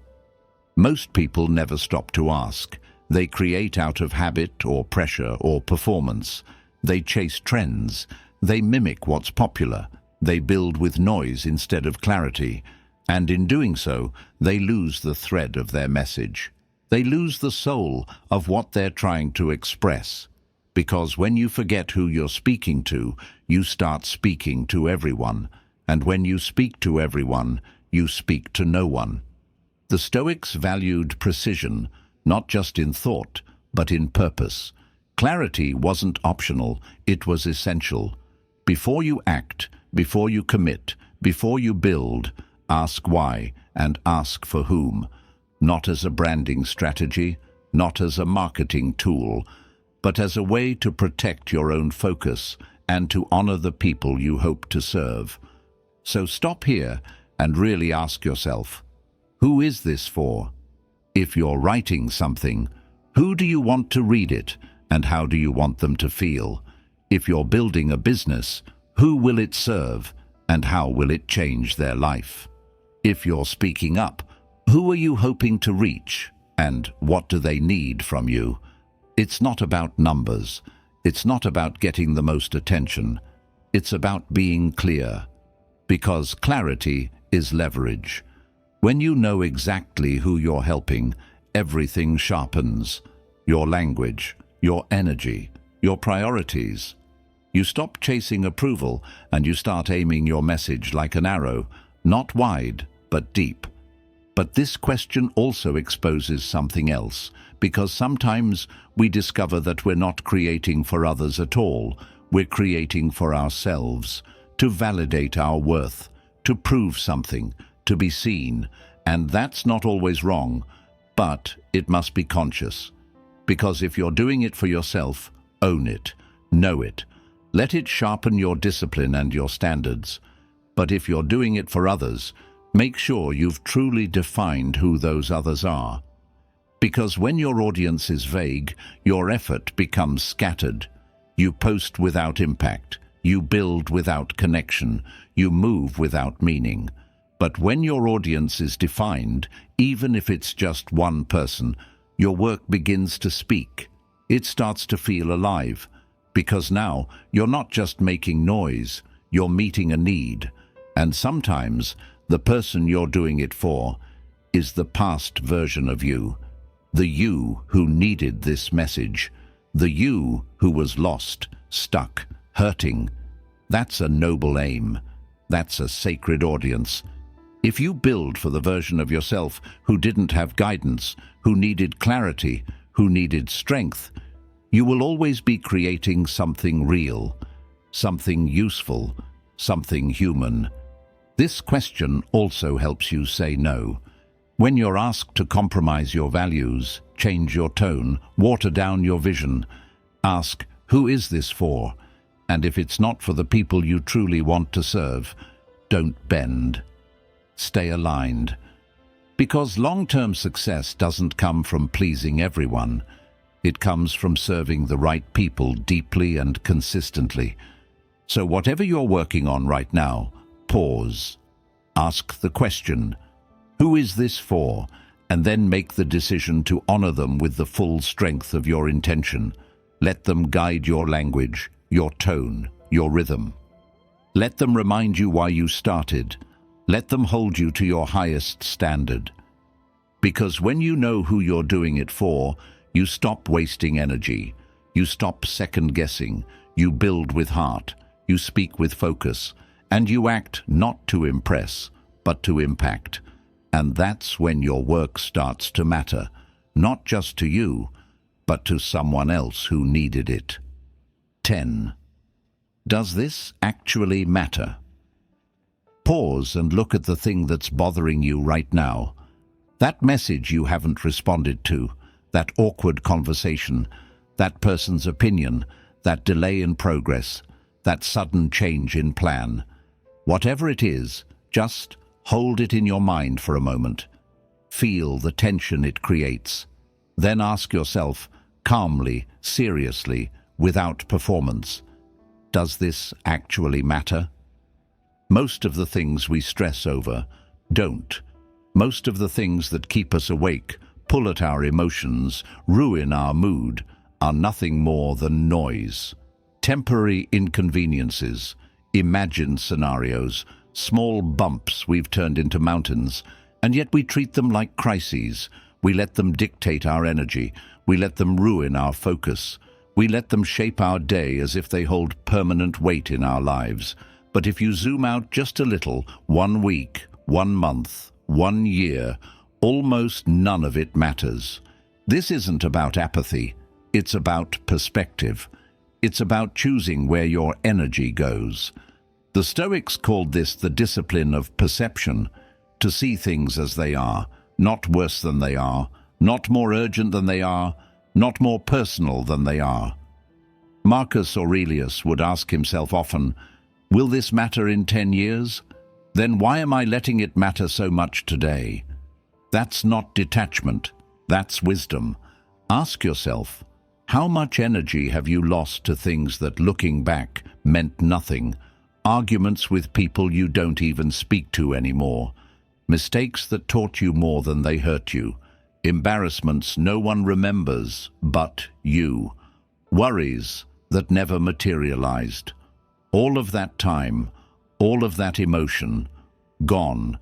Most people never stop to ask. They create out of habit or pressure or performance. They chase trends. They mimic what's popular. They build with noise instead of clarity. And in doing so, they lose the thread of their message. They lose the soul of what they're trying to express. Because when you forget who you're speaking to, you start speaking to everyone. And when you speak to everyone, you speak to no one. The Stoics valued precision, not just in thought, but in purpose. Clarity wasn't optional, it was essential. Before you act, before you commit, before you build, ask why and ask for whom. Not as a branding strategy, not as a marketing tool, but as a way to protect your own focus and to honor the people you hope to serve. So stop here and really ask yourself, who is this for? If you're writing something, who do you want to read it and how do you want them to feel? If you're building a business, who will it serve and how will it change their life? If you're speaking up, who are you hoping to reach and what do they need from you? It's not about numbers. It's not about getting the most attention. It's about being clear. Because clarity is leverage. When you know exactly who you're helping, everything sharpens. Your language, your energy, your priorities. You stop chasing approval and you start aiming your message like an arrow, not wide, but deep. But this question also exposes something else, because sometimes we discover that we're not creating for others at all. We're creating for ourselves, to validate our worth, to prove something, to be seen. And that's not always wrong, but it must be conscious. Because if you're doing it for yourself, own it, know it. Let it sharpen your discipline and your standards. But if you're doing it for others, make sure you've truly defined who those others are. Because when your audience is vague, your effort becomes scattered. You post without impact. You build without connection. You move without meaning. But when your audience is defined, even if it's just one person, your work begins to speak. It starts to feel alive, because now you're not just making noise, you're meeting a need. And sometimes the person you're doing it for is the past version of you, the you who needed this message, the you who was lost, stuck, hurting. That's a noble aim. That's a sacred audience. If you build for the version of yourself who didn't have guidance, who needed clarity, who needed strength, you will always be creating something real, something useful, something human. This question also helps you say no. When you're asked to compromise your values, change your tone, water down your vision, ask, who is this for? And if it's not for the people you truly want to serve, don't bend. Stay aligned. Because long-term success doesn't come from pleasing everyone. It comes from serving the right people deeply and consistently. So whatever you're working on right now, pause. Ask the question, who is this for? And then make the decision to honor them with the full strength of your intention. Let them guide your language, your tone, your rhythm. Let them remind you why you started. Let them hold you to your highest standard. Because when you know who you're doing it for, you stop wasting energy. You stop second-guessing. You build with heart. You speak with focus. And you act not to impress, but to impact. And that's when your work starts to matter, not just to you, but to someone else who needed it. 10. Does this actually matter? Pause and look at the thing that's bothering you right now. That message you haven't responded to, that awkward conversation, that person's opinion, that delay in progress, that sudden change in plan. Whatever it is, just hold it in your mind for a moment. Feel the tension it creates. Then ask yourself, calmly, seriously, without performance, does this actually matter? Most of the things we stress over don't. Most of the things that keep us awake, pull at our emotions, ruin our mood, are nothing more than noise. Temporary inconveniences, imagined scenarios, small bumps we've turned into mountains, and yet we treat them like crises. We let them dictate our energy. We let them ruin our focus. We let them shape our day as if they hold permanent weight in our lives. But if you zoom out just a little, 1 week, 1 month, 1 year, almost none of it matters. This isn't about apathy. It's about perspective. It's about choosing where your energy goes. The Stoics called this the discipline of perception, to see things as they are, not worse than they are, not more urgent than they are, not more personal than they are. Marcus Aurelius would ask himself often, will this matter in 10 years? Then why am I letting it matter so much today? That's not detachment, that's wisdom. Ask yourself, how much energy have you lost to things that, looking back, meant nothing? Arguments with people you don't even speak to anymore. Mistakes that taught you more than they hurt you. Embarrassments no one remembers but you. Worries that never materialized. All of that time, all of that emotion, gone.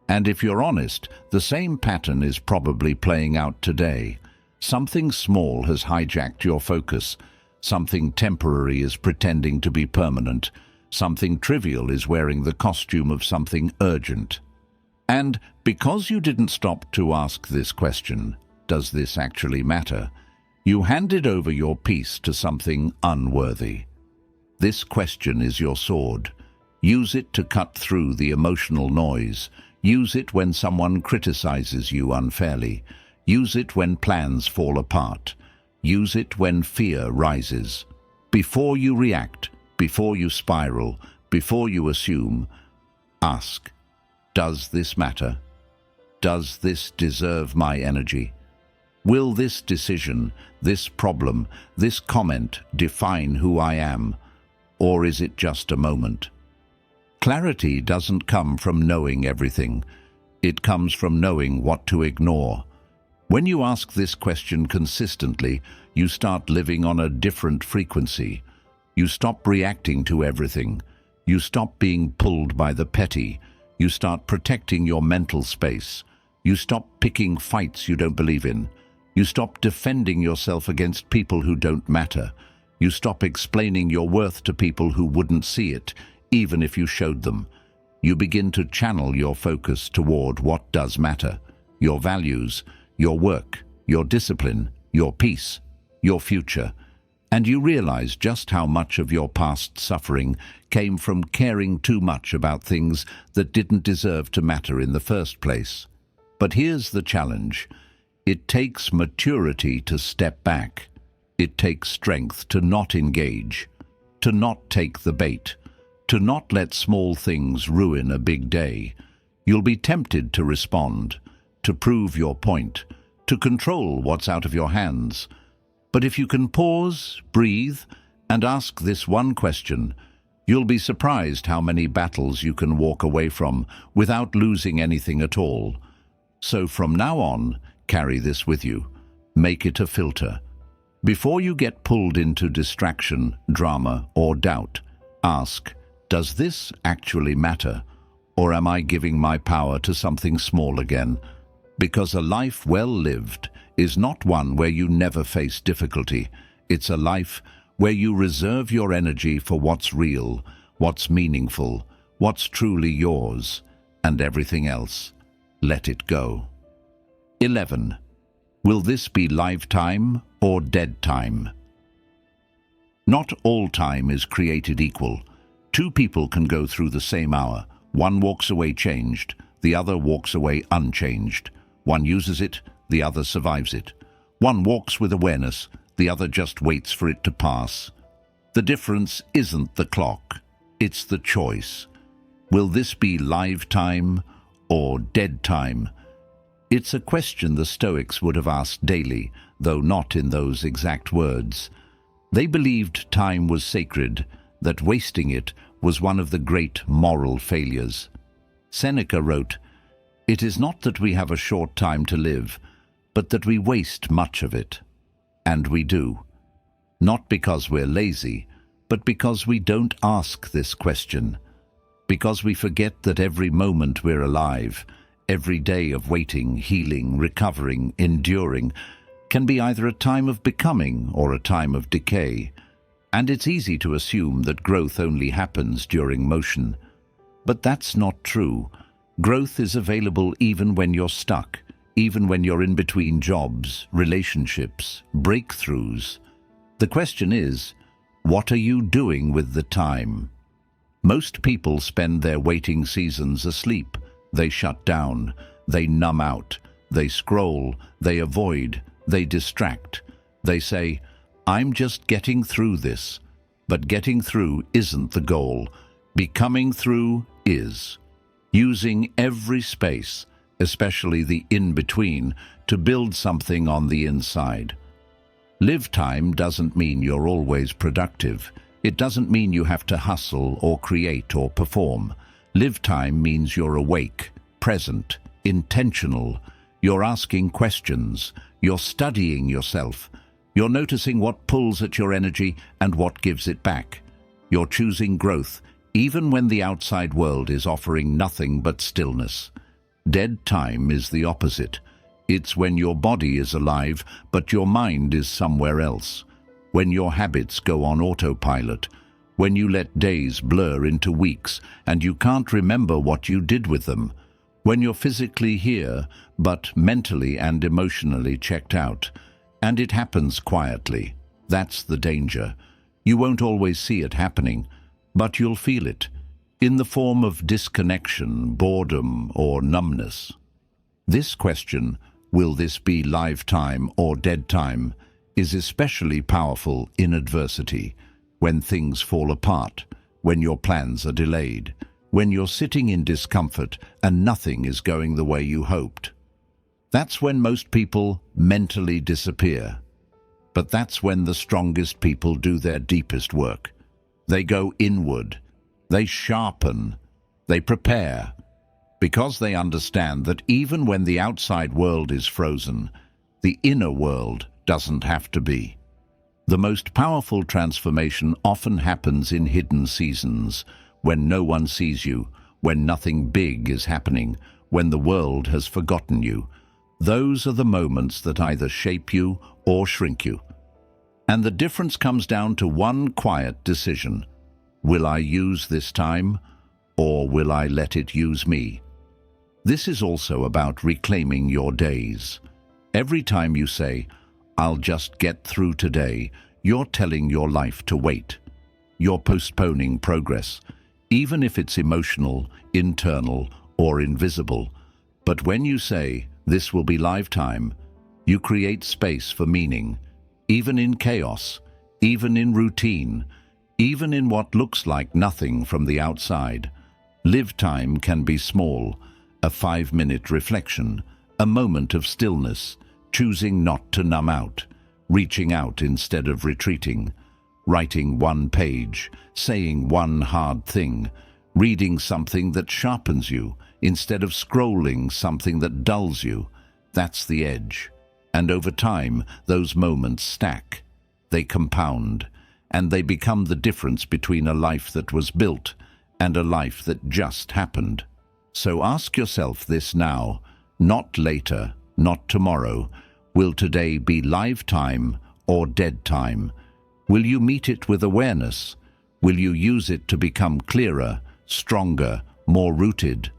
And if you're honest, the same pattern is probably playing out today. Something small has hijacked your focus. Something temporary is pretending to be permanent. Something trivial is wearing the costume of something urgent. And because you didn't stop to ask this question, does this actually matter? You handed over your peace to something unworthy. This question is your sword. Use it to cut through the emotional noise. Use it when someone criticizes you unfairly. Use it when plans fall apart. Use it when fear rises. Before you react, before you spiral, before you assume, ask, does this matter? Does this deserve my energy? Will this decision, this problem, this comment define who I am? or is it just a moment? Clarity doesn't come from knowing everything. It comes from knowing what to ignore. When you ask this question consistently, you start living on a different frequency. You stop reacting to everything. You stop being pulled by the petty. You start protecting your mental space. You stop picking fights you don't believe in. You stop defending yourself against people who don't matter. You stop explaining your worth to people who wouldn't see it, even if you showed them. You begin to channel your focus toward what does matter: your values, your work, your discipline, your peace, your future. And you realize just how much of your past suffering came from caring too much about things that didn't deserve to matter in the first place. But here's the challenge. It takes maturity to step back. It takes strength to not engage, to not take the bait, to not let small things ruin a big day. You'll be tempted to respond, to prove your point, to control what's out of your hands. But if you can pause, breathe, and ask this one question, you'll be surprised how many battles you can walk away from without losing anything at all. So from now on, carry this with you. Make it a filter. Before you get pulled into distraction, drama, or doubt, ask, does this actually matter? Or am I giving my power to something small again? Because a life well lived is not one where you never face difficulty. It's a life where you reserve your energy for what's real, what's meaningful, what's truly yours, and everything else, let it go. 11. Will this be live time or dead time? Not all time is created equal. Two people can go through the same hour. One walks away changed, the other walks away unchanged. One uses it, the other survives it. One walks with awareness, the other just waits for it to pass. The difference isn't the clock, it's the choice. Will this be live time or dead time? It's a question the Stoics would have asked daily, though not in those exact words. They believed time was sacred, that wasting it was one of the great moral failures. Seneca wrote, "It is not that we have a short time to live, but that we waste much of it." And we do. Not because we're lazy, but because we don't ask this question. Because we forget that every moment we're alive, every day of waiting, healing, recovering, enduring, can be either a time of becoming or a time of decay. And it's easy to assume that growth only happens during motion. But that's not true. Growth is available even when you're stuck, even when you're in between jobs, relationships, breakthroughs. The question is, what are you doing with the time? Most people spend their waiting seasons asleep. They shut down, they numb out, they scroll, they avoid, they distract. They say, "I'm just getting through this." But getting through isn't the goal. Becoming through is. Using every space, especially the in-between, to build something on the inside. Live time doesn't mean you're always productive. It doesn't mean you have to hustle or create or perform. Live time means you're awake, present, intentional. You're asking questions. You're studying yourself. You're noticing what pulls at your energy and what gives it back. You're choosing growth, even when the outside world is offering nothing but stillness. Dead time is the opposite. It's when your body is alive, but your mind is somewhere else. When your habits go on autopilot. When you let days blur into weeks and you can't remember what you did with them. When you're physically here, but mentally and emotionally checked out. And it happens quietly. That's the danger. You won't always see it happening, but you'll feel it, in the form of disconnection, boredom, or numbness. This question, will this be live time or dead time, is especially powerful in adversity, when things fall apart, when your plans are delayed, when you're sitting in discomfort and nothing is going the way you hoped. That's when most people mentally disappear. But that's when the strongest people do their deepest work. They go inward. They sharpen. They prepare. Because they understand that even when the outside world is frozen, the inner world doesn't have to be. The most powerful transformation often happens in hidden seasons, when no one sees you, when nothing big is happening, when the world has forgotten you. Those are the moments that either shape you or shrink you. And the difference comes down to one quiet decision. Will I use this time, or will I let it use me? This is also about reclaiming your days. Every time you say, "I'll just get through today," you're telling your life to wait. You're postponing progress, even if it's emotional, internal, or invisible. But when you say, "This will be lifetime," you create space for meaning, even in chaos, even in routine, even in what looks like nothing from the outside. Live time can be small, a 5-minute reflection, a moment of stillness, choosing not to numb out, reaching out instead of retreating, writing one page, saying one hard thing, reading something that sharpens you instead of scrolling something that dulls you. That's the edge. And over time, those moments stack. They compound, and they become the difference between a life that was built and a life that just happened. So ask yourself this now, not later, not tomorrow. Will today be live time or dead time? Will you meet it with awareness? Will you use it to become clearer, stronger, more rooted?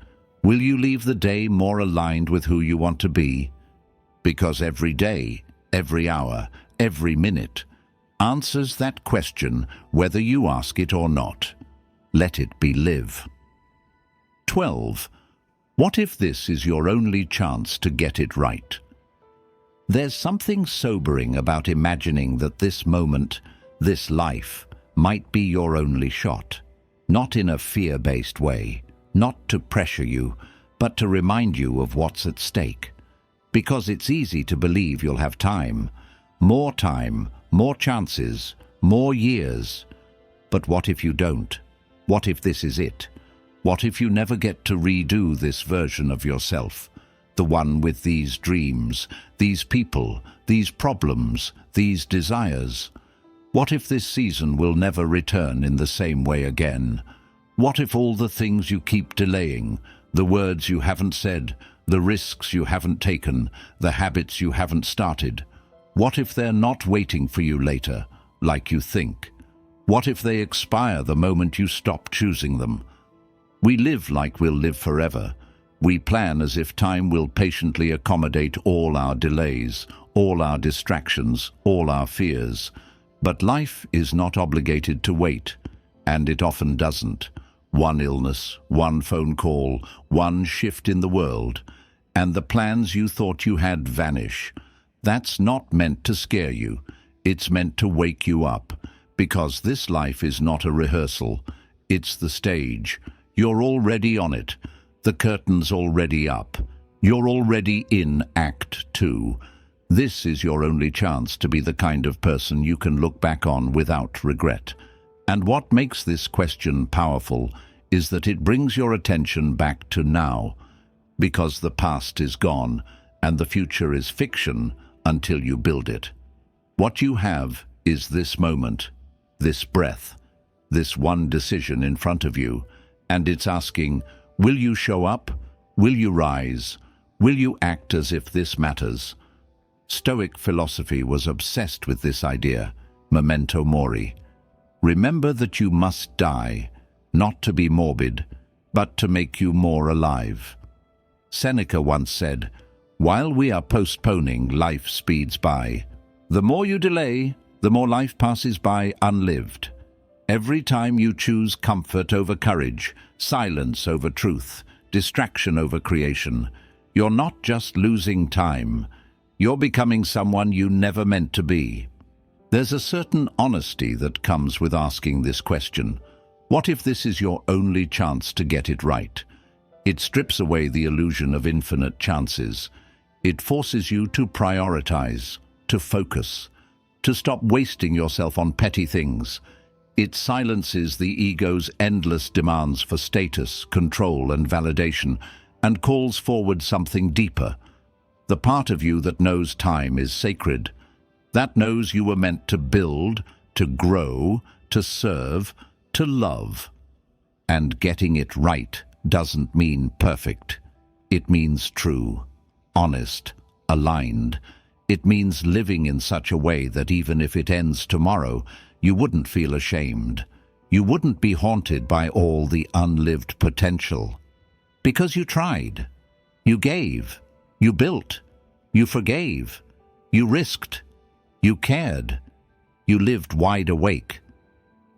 Will you leave the day more aligned with who you want to be? Because every day, every hour, every minute answers that question, whether you ask it or not. Let it be live. 12. What if this is your only chance to get it right? There's something sobering about imagining that this moment, this life, might be your only shot. Not in a fear-based way, not to pressure you, but to remind you of what's at stake. Because it's easy to believe you'll have time, more chances, more years. But what if you don't? What if this is it? What if you never get to redo this version of yourself? The one with these dreams, these people, these problems, these desires? What if this season will never return in the same way again? What if all the things you keep delaying, the words you haven't said, the risks you haven't taken, the habits you haven't started, what if they're not waiting for you later, like you think? What if they expire the moment you stop choosing them? We live like we'll live forever. We plan as if time will patiently accommodate all our delays, all our distractions, all our fears. But life is not obligated to wait, and it often doesn't. One illness, one phone call, one shift in the world, and the plans you thought you had vanish. That's not meant to scare you. It's meant to wake you up, because this life is not a rehearsal. It's the stage. You're already on it. The curtain's already up. You're already in Act 2. This is your only chance to be the kind of person you can look back on without regret. And what makes this question powerful is that it brings your attention back to now, because the past is gone and the future is fiction until you build it. What you have is this moment, this breath, this one decision in front of you, and it's asking, will you show up? Will you rise? Will you act as if this matters? Stoic philosophy was obsessed with this idea, memento mori. Remember that you must die, not to be morbid, but to make you more alive. Seneca once said, "While we are postponing, life speeds by. The more you delay, the more life passes by unlived. Every time you choose comfort over courage, silence over truth, distraction over creation, you're not just losing time, you're becoming someone you never meant to be." There's a certain honesty that comes with asking this question. What if this is your only chance to get it right? It strips away the illusion of infinite chances. It forces you to prioritize, to focus, to stop wasting yourself on petty things. It silences the ego's endless demands for status, control, and validation, and calls forward something deeper. The part of you that knows time is sacred, that knows you were meant to build, to grow, to serve, to love. And getting it right doesn't mean perfect. It means true, honest, aligned. It means living in such a way that even if it ends tomorrow, you wouldn't feel ashamed. You wouldn't be haunted by all the unlived potential. Because you tried. You gave. You built. You forgave. You risked. You cared. You lived wide awake.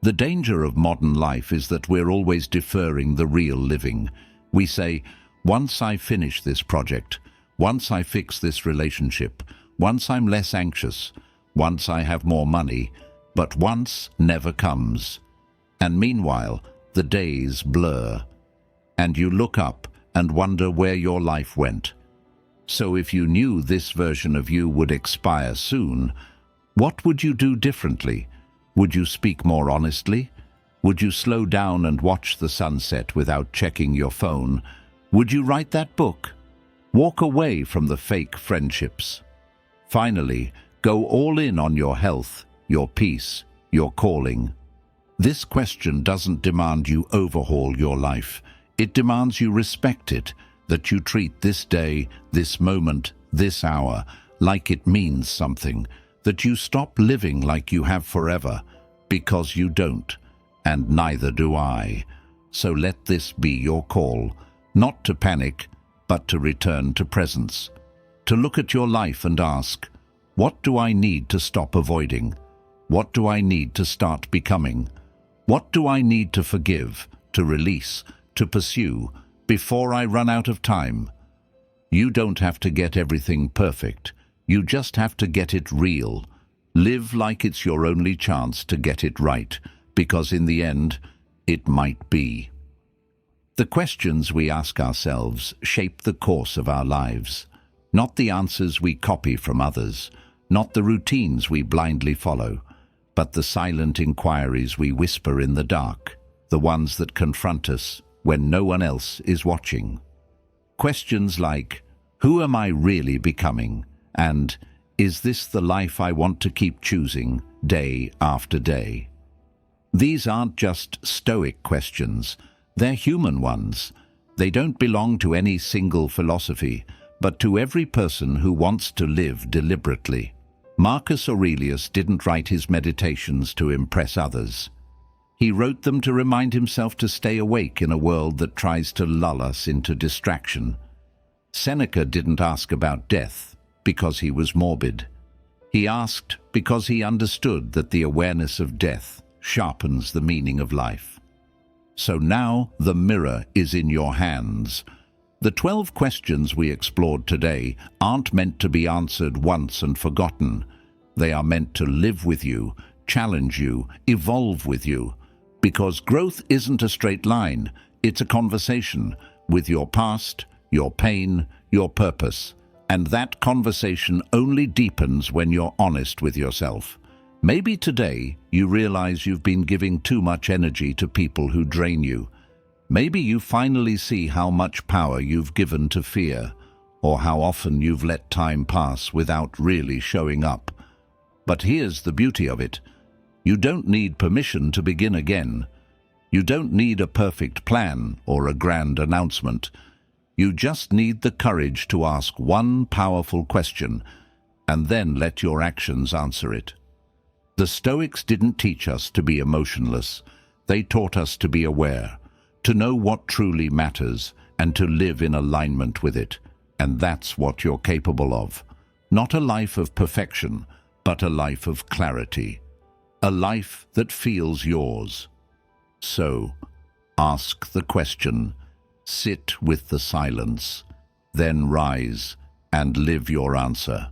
The danger of modern life is that we're always deferring the real living. We say, once I finish this project, once I fix this relationship, once I'm less anxious, once I have more money, but once never comes. And meanwhile, the days blur, and you look up and wonder where your life went. So if you knew this version of you would expire soon, what would you do differently? Would you speak more honestly? Would you slow down and watch the sunset without checking your phone? Would you write that book? Walk away from the fake friendships. Finally, go all in on your health, your peace, your calling. This question doesn't demand you overhaul your life. It demands you respect it, that you treat this day, this moment, this hour, like it means something, that you stop living like you have forever, because you don't, and neither do I. So let this be your call, not to panic, but to return to presence, to look at your life and ask, what do I need to stop avoiding? What do I need to start becoming? What do I need to forgive, to release, to pursue, before I run out of time? You don't have to get everything perfect. You just have to get it real. Live like it's your only chance to get it right, because in the end, it might be. The questions we ask ourselves shape the course of our lives, not the answers we copy from others, not the routines we blindly follow, but the silent inquiries we whisper in the dark, the ones that confront us when no one else is watching. Questions like, who am I really becoming? And, is this the life I want to keep choosing day after day? These aren't just Stoic questions, they're human ones. They don't belong to any single philosophy, but to every person who wants to live deliberately. Marcus Aurelius didn't write his meditations to impress others. He wrote them to remind himself to stay awake in a world that tries to lull us into distraction. Seneca didn't ask about death because he was morbid. He asked because he understood that the awareness of death sharpens the meaning of life. So now the mirror is in your hands. The 12 questions we explored today aren't meant to be answered once and forgotten. They are meant to live with you, challenge you, evolve with you. Because growth isn't a straight line, it's a conversation with your past, your pain, your purpose. And that conversation only deepens when you're honest with yourself. Maybe today you realize you've been giving too much energy to people who drain you. Maybe you finally see how much power you've given to fear, or how often you've let time pass without really showing up. But here's the beauty of it. You don't need permission to begin again. You don't need a perfect plan or a grand announcement. You just need the courage to ask one powerful question, and then let your actions answer it. The Stoics didn't teach us to be emotionless. They taught us to be aware, to know what truly matters, and to live in alignment with it. And that's what you're capable of. Not a life of perfection, but a life of clarity. A life that feels yours. So, ask the question, sit with the silence, then rise and live your answer.